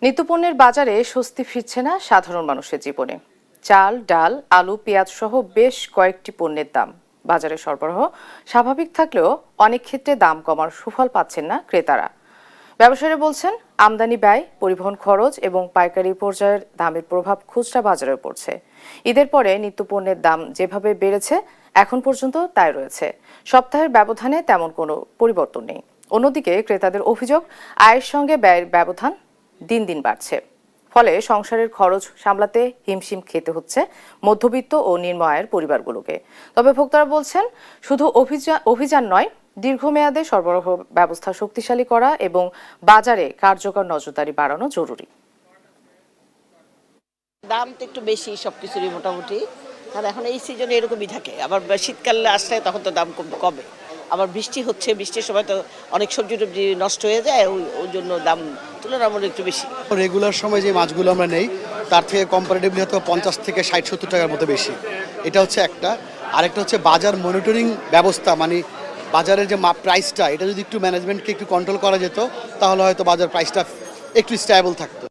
নিত্যপণ্যের বাজারে স্বস্তি ফিরছে না সাধারণ মানুষের জীবনে। চাল, ডাল, আলু, পেঁয়াজ সহ বেশ কয়েকটি পণ্যের দাম বাজারে সরবরাহ স্বাভাবিক থাকলেও অনেক ক্ষেত্রে দাম কমার সুফল পাচ্ছেন না ক্রেতারা। ব্যবসায়ীরা বলছেন, আমদানি ব্যয়, পরিবহন খরচ এবং পাইকারি পর্যায়ের দামের প্রভাব খুচরা বাজারে পড়ছে। ঈদের পরে নিত্যপণ্যের দাম যেভাবে বেড়েছে এখন পর্যন্ত তাই রয়েছে। সপ্তাহের ব্যবধানে তেমন কোনো পরিবর্তন নেই। অন্যদিকে ক্রেতাদের অভিযোগ, আয়ের সঙ্গে ব্যয়ের ব্যবধান দিন দিন বাড়ছে। ফলে সংসারের খরচ সামলাতে হিমশিম খেতে হচ্ছে মধ্যবিত্ত ও নিম্ন আয়ের পরিবারগুলোকে। তবে ভোক্তারা বলছেন, শুধু অভিযান নয়, দীর্ঘমেয়াদে সরবরাহ ব্যবস্থা শক্তিশালী করা এবং বাজারে কার্যকর নজরদারি বাড়ানো জরুরি। দাম তো একটু বেশি সবকিছুরই মোটামুটি, কারণ এখন এই সিজনে এরকমই থাকে। আবার শীতকালে আসলে তখন তো দাম কমে। আবার বৃষ্টি হচ্ছে, বৃষ্টির সময় তো অনেক সবজি টবজি নষ্ট হয়ে যায়, ওই জন্য দাম তুলনামূলক একটু বেশি। রেগুলার সময় যে মাছগুলো আমরা নেই তার থেকে কম্পারেটিভলি হয়তো 50 থেকে 60-70 টাকার মতো বেশি। এটা হচ্ছে একটা। আরেকটা হচ্ছে বাজার মনিটরিং ব্যবস্থা, মানে বাজারের যে প্রাইসটা, এটা যদি একটু ম্যানেজমেন্টকে একটু কন্ট্রোল করা যেত তাহলে হয়তো বাজার প্রাইসটা একটু স্টেবল থাকতো।